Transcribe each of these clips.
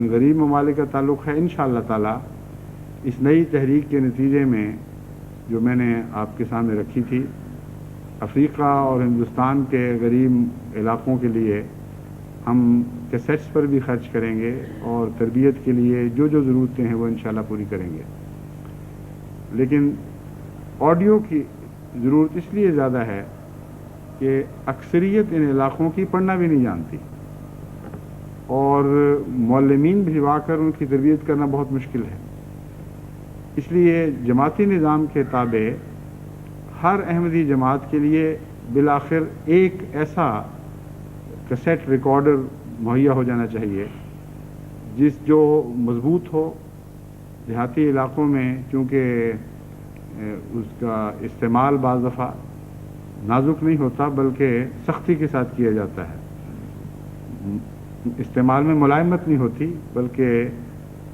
غریب ممالک کا تعلق ہے انشاءاللہ تعالی اس نئی تحریک کے نتیجے میں جو میں نے آپ کے سامنے رکھی تھی، افریقہ اور ہندوستان کے غریب علاقوں کے لیے ہم کیسٹس پر بھی خرچ کریں گے اور تربیت کے لیے جو ضرورتیں ہیں وہ انشاءاللہ پوری کریں گے. لیکن آڈیو کی ضرورت اس لیے زیادہ ہے کہ اکثریت ان علاقوں کی پڑھنا بھی نہیں جانتی اور معلمین بھجوا کر ان کی تربیت کرنا بہت مشکل ہے. اس لیے جماعتی نظام کے تابع ہر احمدی جماعت کے لیے بالآخر ایک ایسا کیسٹ ریکارڈر مہیا ہو جانا چاہیے جو مضبوط ہو. دیہاتی علاقوں میں چونکہ اس کا استعمال بعض دفعہ نازک نہیں ہوتا بلکہ سختی کے ساتھ کیا جاتا ہے. استعمال میں ملائمت نہیں ہوتی بلکہ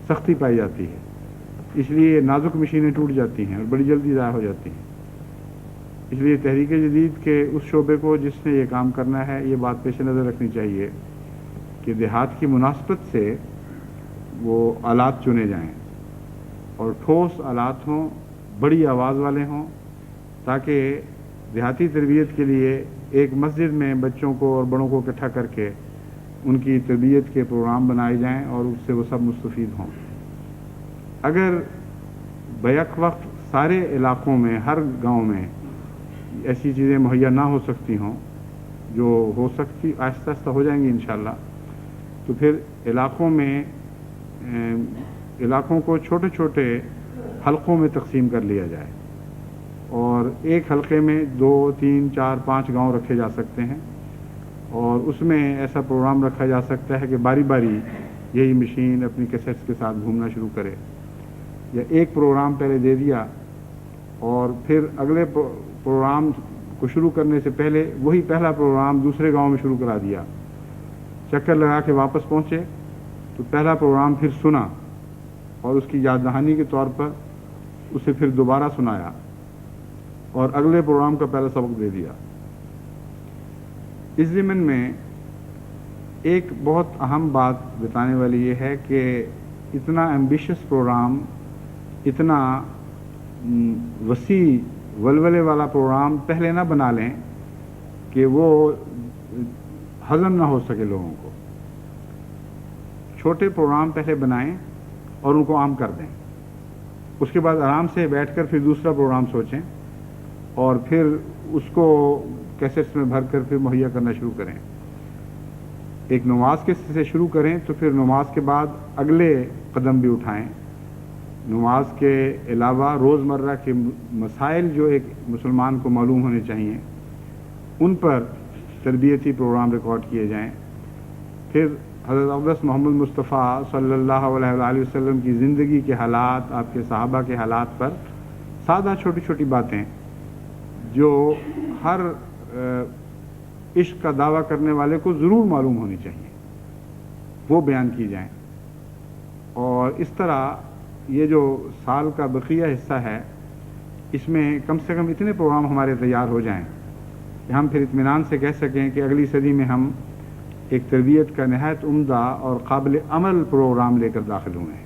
سختی پائی جاتی ہے، اس لیے نازک مشینیں ٹوٹ جاتی ہیں اور بڑی جلدی ضائع ہو جاتی ہیں. اس لیے تحریک جدید کے اس شعبے کو جس نے یہ کام کرنا ہے یہ بات پیش نظر رکھنی چاہیے کہ دیہات کی مناسبت سے وہ آلات چنے جائیں اور ٹھوس آلات ہوں، بڑی آواز والے ہوں، تاکہ دیہاتی تربیت کے لیے ایک مسجد میں بچوں کو اور بڑوں کو اکٹھا کر کے ان کی تربیت کے پروگرام بنائے جائیں اور اس سے وہ سب مستفید ہوں. اگر بیک وقت سارے علاقوں میں ہر گاؤں میں ایسی چیزیں مہیا نہ ہو سکتی ہوں جو ہو سکتی آہستہ آہستہ ہو جائیں گی انشاءاللہ، تو پھر علاقوں کو چھوٹے چھوٹے حلقوں میں تقسیم کر لیا جائے اور ایک حلقے میں 2 3 4 5 گاؤں رکھے جا سکتے ہیں اور اس میں ایسا پروگرام رکھا جا سکتا ہے کہ باری باری یہی مشین اپنی کیسٹس کے ساتھ گھومنا شروع کرے، یا ایک پروگرام پہلے دے دیا اور پھر اگلے پروگرام کو شروع کرنے سے پہلے وہی پہلا پروگرام دوسرے گاؤں میں شروع کرا دیا. چکر لگا کے واپس پہنچے تو پہلا پروگرام پھر سنا اور اس کی یاد دہانی کے طور پر اسے پھر دوبارہ سنایا اور اگلے پروگرام کا پہلا سبق دے دیا. اس ضمن میں ایک بہت اہم بات بتانے والی یہ ہے کہ اتنا ایمبیشس پروگرام، اتنا وسیع ولولے والا پروگرام پہلے نہ بنا لیں کہ وہ ہضم نہ ہو سکے لوگوں کو. چھوٹے پروگرام پہلے بنائیں اور ان کو عام کر دیں، اس کے بعد آرام سے بیٹھ کر پھر دوسرا پروگرام سوچیں اور پھر اس کو کیسٹس میں بھر کر پھر مہیا کرنا شروع کریں. ایک نماز کے سے شروع کریں تو پھر نماز کے بعد اگلے قدم بھی اٹھائیں. نماز کے علاوہ روزمرہ کے مسائل جو ایک مسلمان کو معلوم ہونے چاہیے ان پر تربیتی پروگرام ریکارڈ کیے جائیں. پھر حضرت اقدس محمد مصطفیٰ صلی اللہ علیہ وآلہ وسلم کی زندگی کے حالات، آپ کے صحابہ کے حالات پر سادہ چھوٹی چھوٹی باتیں جو ہر عشق کا دعویٰ کرنے والے کو ضرور معلوم ہونی چاہیے وہ بیان کی جائیں. اور اس طرح یہ جو سال کا بقیہ حصہ ہے اس میں کم سے کم اتنے پروگرام ہمارے تیار ہو جائیں کہ ہم پھر اطمینان سے کہہ سکیں کہ اگلی صدی میں ہم ایک تربیت کا نہایت عمدہ اور قابل عمل پروگرام لے کر داخل ہوئے ہیں.